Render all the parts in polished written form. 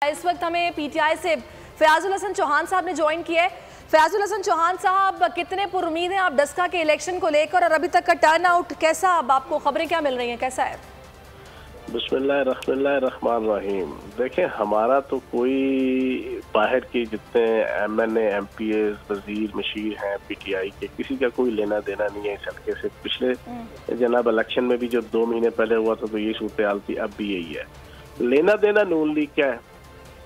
इस वक्त हमें पीटीआई से फयाजुल हसन चौहान साहब ने ज्वाइन किया है। फयाजुल हसन चौहान साहब, कितने पुरुमीद हैं आप डस्का के इलेक्शन को लेकर और अभी तक का टर्न आउट कैसा, अब आपको खबरें क्या मिल रही हैं, कैसा है? बिस्मिल्लाहिर्रहमानिर्रहीम। देखें, हमारा तो कोई बाहर के जितने एमएनए एमपीए वजीर मशीर हैं पीटीआई के, किसी का कोई लेना देना नहीं है इस हल्के से। पिछले जनाब इलेक्शन में भी जो 2 महीने पहले हुआ था तो यही सूरत हाल थी, अब भी यही है। लेना देना नून लीग क्या है?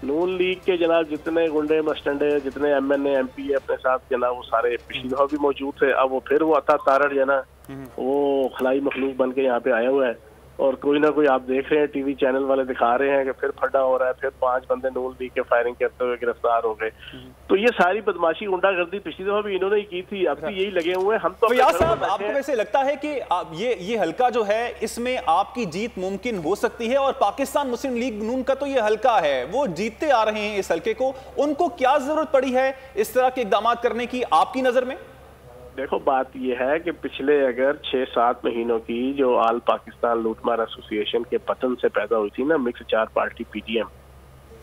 नून लीग के जनाब जितने गुंडे मस्टंडे, जितने एमएनए एमपी अपने साथ जनाब वो सारे पिछली दफा भी मौजूद थे। अब वो फिर वो अता तारड़ जना वो खलाई मखलूक बन के यहाँ पे आया हुआ है और कोई ना कोई आप देख रहे हैं टीवी चैनल वाले दिखा रहे हैं कि फिर फड्डा हो रहा है, फिर 5 बंदे नून लीग के फायरिंग करते हुए गिरफ्तार हो गए। तो ये सारी बदमाशी गुंडागर्दी पिछली दफा भी इन्होंने ही की थी, अब भी यही लगे हुए हैं। हम तो साहब, आपको वैसे लगता है कि ये हल्का जो है इसमें आपकी जीत मुमकिन हो सकती है? और पाकिस्तान मुस्लिम लीग नून का तो ये हल्का है, वो जीतते आ रहे हैं इस हल्के को, उनको क्या जरूरत पड़ी है इस तरह के इकदाम करने की आपकी नजर में? देखो, बात यह है कि पिछले अगर 6-7 महीनों की जो आल पाकिस्तान लूटमार एसोसिएशन के पतन से पैदा हुई थी ना मिक्स 4 पार्टी पीटीएम,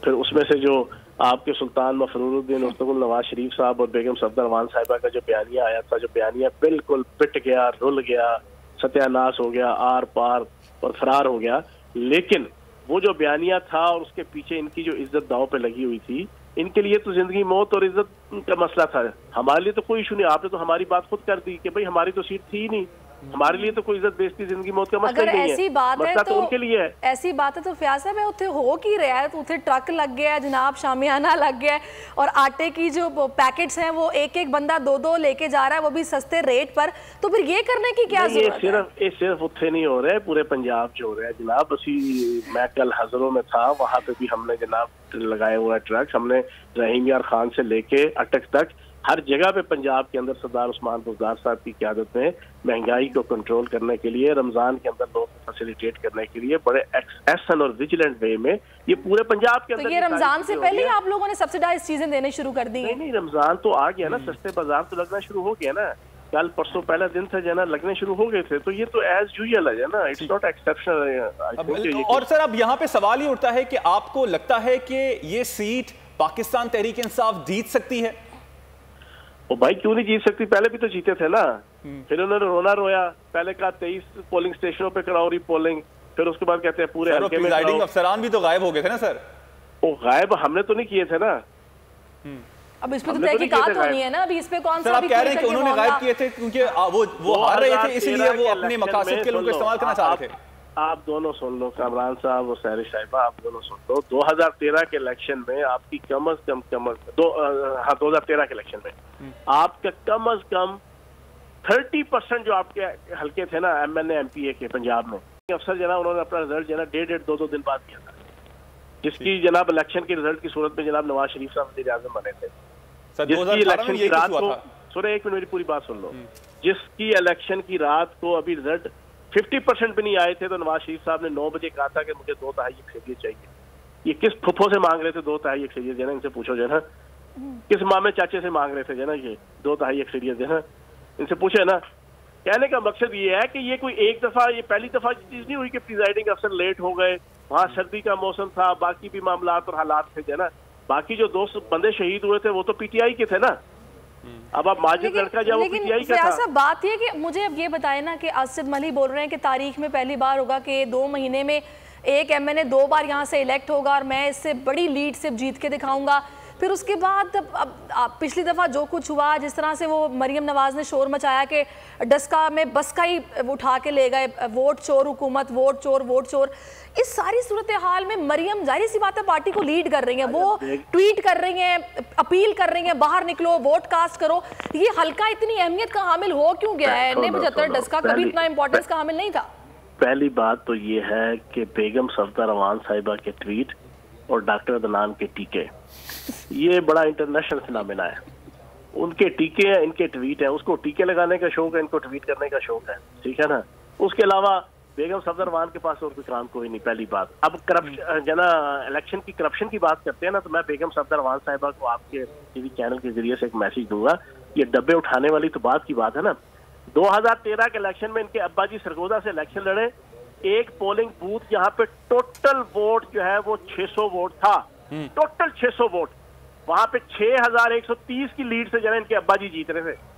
फिर उसमें से जो आपके सुल्तान मफरूरुद्दीन उर्तुगुल नवाज शरीफ साहब और बेगम सफदरवान साहिबा का जो बयानिया आया था, जो बयानिया बिल्कुल पिट गया, रुल गया, सत्यानाश हो गया, आर पार और फरार हो गया। लेकिन वो जो बयानिया था और उसके पीछे इनकी जो इज्जत दांव पे लगी हुई थी, इनके लिए तो जिंदगी मौत और इज्जत का मसला था। हमारे लिए तो कोई इशू नहीं। आपने तो हमारी बात खुद कर दी कि भाई हमारी तो सीट थी ही नहीं, हमारे लिए तो कोई इज्जत बेइज्जती जिंदगी मौत का मसला नहीं है। ऐसी बात है तो उनके लिए है। ऐसी बात है तो फयाज साहब उत्थे हो की रहा है, तो उत्थे ट्रक लग गया है जनाब, शामियाना लग गया है और आटे की जो पैकेट्स हैं वो एक बंदा 2-2 लेके जा रहा है, वो भी सस्ते रेट पर। तो फिर ये करने की क्या जरूरत है? ये सिर्फ उत्थे नहीं हो रहा है, पूरे पंजाब जो हो रहा है जनाब। मैं कल हजरों में था, वहां पे भी हमने जनाब लगाए हुआ ट्रक, हमने रहीम यार खान से लेके अटक तक हर जगह पे पंजाब के अंदर सरदार उस्मान बुज़दार साहब की क़यादत में महंगाई को कंट्रोल करने के लिए, रमजान के अंदर लोगों को फैसिलिटेट करने के लिए बड़े एक्शन और विजिलेंट वे में ये पूरे पंजाब के अंदर। तो ये रमजान से पहले ही आप लोगों ने सब्सिडाइज चीजें देने शुरू कर दी? नहीं, रमजान तो आ गया ना, सस्ते बाजार तो लगना शुरू हो गया ना। कल परसों पहला दिन था जना, लगने शुरू हो गए थे। तो ये तो एज यूजुअल है ना, इट्स नॉट एक्सेप्शनल। और सर, अब यहाँ पे सवाल ये उठता है कि आपको लगता है कि ये सीट पाकिस्तान तहरीक इंसाफ जीत सकती है? वो भाई क्यों नहीं जीत सकती? पहले भी तो जीते थे ना। फिर उन्होंने रोना रोया, पहले कहा 23 पोलिंग स्टेशनों पे कराओ री पोलिंग, फिर उसके बाद कहते हैं पूरे हल्के में प्रिजाइडिंग अफसरान भी तो गायब हो गए थे ना सर। वो गायब हमने तो नहीं किए थे ना। अब इस पे तो तहकीकात होनी है ना। अभी इस पे कौन सा? आप कह रहे हैं कि उन्होंने गायब किए थे क्योंकि वो हार रहे थे, इसलिए वो अपने मकासद के लोगों को इस्तेमाल करना चाह रहे थे। आप दोनों सुन लो, कामरान साहब और सहरी साहिबा, आप दोनों सुन लो। 2013 के इलेक्शन में आपकी कम अज कम 2013 के इलेक्शन में आपका कम अज कम 30% जो आपके हल्के थे ना एमएनए एमपीए के पंजाब में, अफसर जनाब उन्होंने अपना रिजल्ट जना 1.5-2 दिन बाद किया था, जिसकी जनाब इलेक्शन के रिजल्ट की सूरत में जनाब नवाज शरीफ साहब वज़ीर आज़म बने थे। जिसकी इलेक्शन की रात को, सुने एक मिनट मेरी पूरी बात सुन लो, जिसकी इलेक्शन की रात को अभी रिजल्ट 50% भी नहीं आए थे, तो नवाज शरीफ साहब ने 9 बजे कहा था कि मुझे 2 तिहाई अक्सरियत चाहिए। ये किस फुफो से मांग रहे थे 2 तिहाई अक्सरियत? जना इनसे पूछो जना, किस मामे चाचे से मांग रहे थे जना ये 2 तिहाई अक्सरियत? जना इनसे पूछे ना। कहने का मकसद ये है कि ये कोई एक दफा, ये पहली दफा चीज नहीं हुई कि प्रिजाइडिंग अफसर लेट हो गए, वहां सर्दी का मौसम था, बाकी भी मामलात और हालात थे जना। बाकी जो 2 बंदे शहीद हुए थे वो तो पीटीआई के थे ना। अब आप माजिद लड़का जो वो पीटीआई का था। बात ये कि मुझे अब ये बताए ना कि असद मली बोल रहे हैं कि तारीख में पहली बार होगा कि 2 महीने में एक एमएनए 2 बार यहाँ से इलेक्ट होगा और मैं इससे बड़ी लीड से जीत के दिखाऊंगा। फिर उसके बाद अब पिछली दफ़ा जो कुछ हुआ, जिस तरह से वो मरियम नवाज ने शोर मचाया कि डस्का में बस का ही उठा के ले गए, वोट चोर हुकूमत, वोट चोर वोट चोर। इस सारी सूरत हाल में मरियम जाहिर सी बात है पार्टी को लीड कर रही हैं, वो ट्वीट कर रही हैं, अपील कर रही हैं बाहर निकलो वोट कास्ट करो। ये हल्का इतनी अहमियत का हामिल हो क्यों गया है? 75 डस्का कभी इतना इंपॉर्टेंस का हामिल नहीं था। पहली बात तो ये है कि बेगम सफदरवान साहिबा के ट्वीट और डॉक्टर अदनान के टीके, ये बड़ा इंटरनेशनल फिनोमेना है। उनके टीके हैं, इनके ट्वीट है। उसको टीके लगाने का शौक है, इनको ट्वीट करने का शौक है, ठीक है ना। उसके अलावा बेगम सफदरवान के पास और कोई काम कोई नहीं, पहली बात। अब करप्शन जना इलेक्शन की करप्शन की बात करते हैं ना, तो मैं बेगम सफदरवान साहिबा को आपके टीवी चैनल के जरिए से एक मैसेज दूंगा। ये डब्बे उठाने वाली तो बात की बात है ना। 2013 के इलेक्शन में इनके अब्बा जी सरगोदा से इलेक्शन लड़े, एक पोलिंग बूथ यहाँ पे टोटल वोट जो है वो 600 वोट था, टोटल 600 वोट। वहां पे 6130 की लीड से जरा इनके अब्बा जी जीत रहे थे।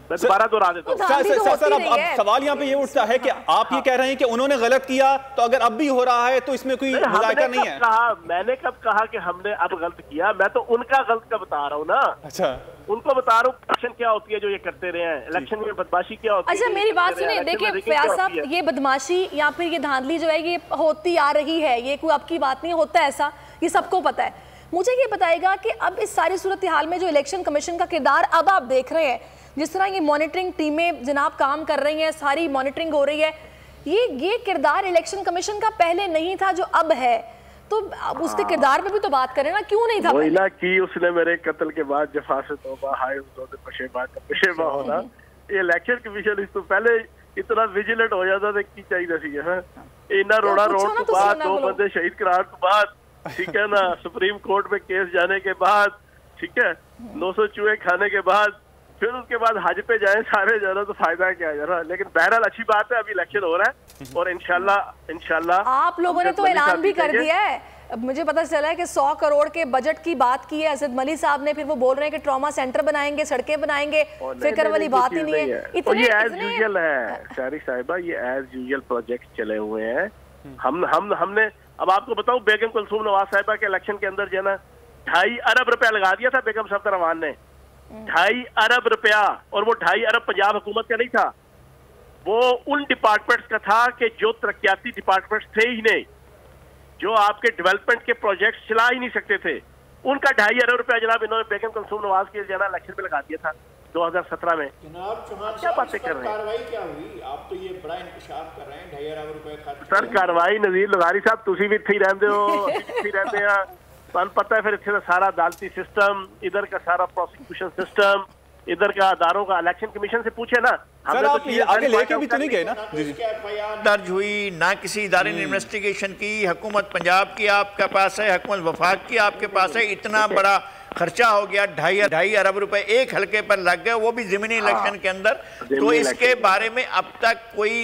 मैं दोबारा दोहरा देता हूं। सर अब सवाल यहाँ पे ये उठता है कि आप ये कह रहे हैं कि उन्होंने गलत किया, तो अगर अब भी हो रहा है तो इसमें कोई मुज़ायका नहीं है। मैंने कब कहा कि हमने अब गलत किया? मैं तो उनका गलत का बता रहा हूँ ना। अच्छा, उनको बता रहा हूँ इलेक्शन क्या होती है जो ये करते रहे हैं, इलेक्शन में बदमाशी क्या होती है। अच्छा मेरी बात सुनिए, देखिए फयाज साहब, ये बदमाशी या फिर ये धांधली जो है ये होती आ रही है, ये कोई आपकी बात नहीं, होता ऐसा, ये सबको पता है। मुझे ये बताएगा कि अब इस सारी सूरत हाल में जो इलेक्शन कमीशन का किरदार अब आप देख रहे हैं, जिस तरह ये मॉनिटरिंग टीमें जनाब काम कर रही हैं, सारी मॉनिटरिंग हो रही है, ये किरदार इलेक्शन कमीशन का पहले नहीं था जो अब है, तो उसके किरदार पे भी तो बात करें ना, क्यों नहीं था? वही ना कि उसने मेरे कत्ल के बाद जफा से तौबा, हाय पशेबा होना। ये इलेक्शन कमीशन इस तो पहले इतना विजिलेंट हो जाता था की चाहिए इना रोड़ा रोड के बाद 2 बंदे शहीद कराने के बाद, ठीक है ना, सुप्रीम कोर्ट में केस जाने के बाद, ठीक है, 900 चूहे खाने के बाद, फिर उसके बाद हज पे जाए सारे जरा, तो फायदा क्या है जरा। लेकिन बहरहाल अच्छी बात है, अभी इलेक्शन हो रहा है और इंशाल्लाह आप लोगों ने तो ऐलान भी कर दिया है। अब मुझे पता चला है कि 100 करोड़ के बजट की बात की है असद मलिक साहब ने, फिर वो बोल रहे हैं कि ट्रॉमा सेंटर बनाएंगे, सड़कें बनाएंगे, फिक्र वाली बात ही नहीं है। ये एज यूजुअल है सारी साहिबा, ये एज यूजुअल प्रोजेक्ट चले हुए हैं। हमने अब आपको बताऊं, बेगम कुलसूम नवाज साहिबा के इलेक्शन के अंदर जो है ना 2.5 अरब रुपया लगा दिया था बेगम सफ्दर रहमान ने, 2.5 अरब रुपया। और वो 2.5 अरब पंजाब हुकूमत का नहीं था, वो उन डिपार्टमेंट्स का था कि जो तरक्याती डिपार्टमेंट्स थे ही नहीं, जो आपके डेवलपमेंट के प्रोजेक्ट्स चला ही नहीं सकते थे, उनका 2.5 अरब रुपया जनाब इन्होंने बेगम कुलसूम नवाज के जना इलेक्शन में लगा दिया था 2017 में। जनाब चौहान क्या बातें कर रहे हैं? कार्रवाई क्या हुई? आप तो ये बड़ा इंकशाफ कर रहे हैं, 2.5 अरब रुपए खर्च। सर कार्रवाई नज़ीर लदारी साहब तुसी भी इत्थे ही रहंदे हो, इत्थे ही रहंदे हैं, तुहानू पता है फिर इत्थे दा सारा अदालती सिस्टम, इधर का सारा प्रोसिक्यूशन सिस्टम, इधर का अदारों का। इलेक्शन कमीशन से पूछे ना, सर आप ये आगे लेके भी तो नहीं गए ना? एफआईआर दर्ज हुई ना, किसी इदारे ने इन्वेस्टिगेशन की, हुकूमत पंजाब की आपके पास है, हुकूमत वफाक की आपके पास है, इतना बड़ा खर्चा हो गया, 2.5 अरब रुपए एक हल्के पर लग गए, वो भी ज़मीनी इलेक्शन के अंदर। तो इसके बारे में अब तक कोई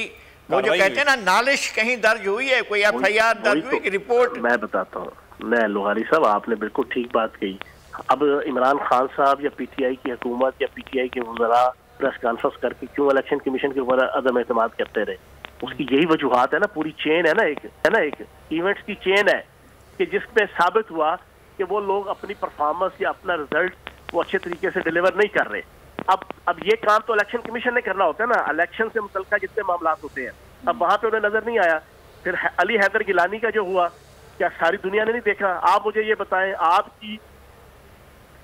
वो जो कहते हैं ना नालिश कहीं दर्ज हुई है, कोई एफआईआर दर्ज हुई कि रिपोर्ट? मैं बताता हूँ, मैं लोहारी साहब आपने बिल्कुल ठीक बात कही। अब इमरान खान साहब या पीटीआई की हुकूमत या पीटीआई के वज़रा प्रेस कॉन्फ्रेंस करके क्यों इलेक्शन कमीशन के ऊपर अदम एतमाद करते रहे? उसकी यही वजूहत है ना, पूरी चेन है ना, एक इवेंट्स की चेन है कि जिसमें साबित हुआ कि वो लोग अपनी परफॉर्मेंस या अपना रिजल्ट वो अच्छे तरीके से डिलीवर नहीं कर रहे। अब ये काम तो इलेक्शन कमीशन ने करना होता है ना, इलेक्शन से मुतल्लिका जितने मामला होते हैं, अब वहां पे उन्हें नजर नहीं आया। फिर अली हैदर गिलानी का जो हुआ, क्या सारी दुनिया ने नहीं देखा? आप मुझे ये बताएं, आपकी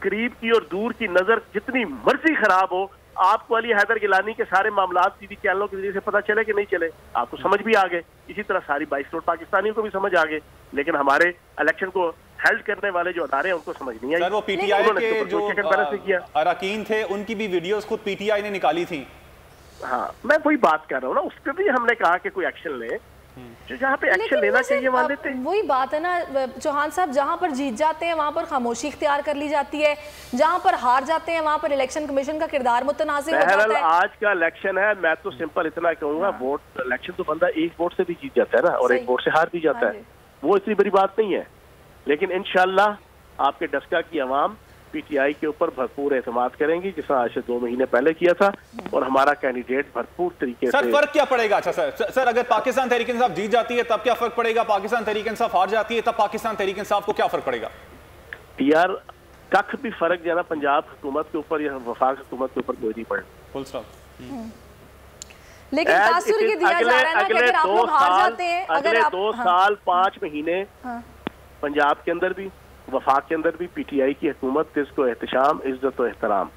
करीब की और दूर की नजर जितनी मर्जी खराब हो, आपको अली हैदर गिलानी के सारे मामला टीवी चैनलों के जरिए से पता चले कि नहीं चले, आपको समझ भी आ गए। इसी तरह सारी 22 करोड़ पाकिस्तानियों को भी समझ आ गए, लेकिन हमारे इलेक्शन को हेल्ड करने वाले जो अदारे हैं उनको समझ नहीं आई। सर वो पीटीआई के जो अरकान थे उनकी भी वीडियोस खुद पीटीआई ने निकाली थी। हाँ, मैं वही बात कर रहा हूँ ना, उस पर भी हमने कहा कि कोई एक्शन ले, जो जहाँ पे एक्शन लेना चाहिए वहाँ लेते हैं। वही बात है ना चौहान साहब, जहाँ पर जीत जाते हैं वहाँ पर खामोशी इख्तियार कर ली जाती है, जहाँ पर हार जाते हैं वहाँ पर इलेक्शन कमीशन का किरदार मुतनाज़िर हो जाता है। आज का इलेक्शन है, मैं तो सिंपल इतना कहूँगा, वोट इलेक्शन तो बंदा एक वोट से भी जीत जाता है ना, और एक वोट से हार भी जाता है, वो इतनी बड़ी बात नहीं है। लेकिन इंशाल्लाह आपके डस्का की अवाम पीटीआई के ऊपर भरपूर एतमाद करेंगी, जिसने आज से 2 महीने पहले किया था, और हमारा कैंडिडेट भरपूर तरीके से। सर फर्क क्या पड़ेगा? अच्छा सर अगर पाकिस्तान तहरीक इंसाफ जीत जाती है तब क्या फर्क पड़ेगा? पाकिस्तान तहरीक इंसाफ हार जाती है तब पाकिस्तान तहरीक इंसाफ को क्या फर्क पड़ेगा? यार कख भी फर्क जो है पंजाब हुकूमत के ऊपर या वफाक हुकूमत के ऊपर कोई नहीं पड़े। Full stop. लेकिन तासुर ये दिया जा रहा है ना कि अगर आप लोग हार जाते हैं, अगर आप 2 साल 5 महीने पंजाब के अंदर भी वफाक के अंदर भी पीटीआई की हुकूमत इसको एहतशाम, इज्जत और एहतराम।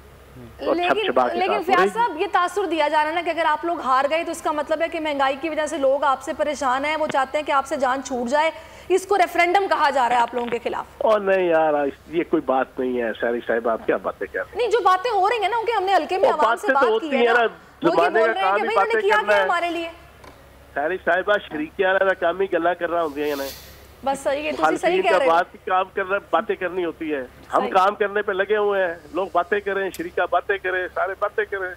लेकिन फयाज साहब ये तासुर दिया जा रहा है ना कि अगर आप लोग हार गए तो इसका मतलब है कि महंगाई की वजह से लोग आपसे परेशान हैं, वो चाहते हैं कि आपसे जान छूट जाए, इसको रेफरेंडम कहा जा रहा है आप लोगों के खिलाफ। और नहीं यार, ये कोई बात नहीं है सारी साहिब, आप क्या बातें कर रहे हैं? नहीं, जो बातें हो रही है ना, हमने हल्के में आवाज से बात की है ना, वो ये बोल रहे हैं कि भाई हमने किया क्या हमारे लिए। सारी साहिबा शरीकियां दा काम ही गल्ला कर रहा होंगे ना, बस सही है, तुसी सही कह रहे हो। काम करना, बातें करनी होती है, हम काम करने पे लगे हुए हैं, लोग बातें करें, शरीका बातें करें, सारे बातें करें।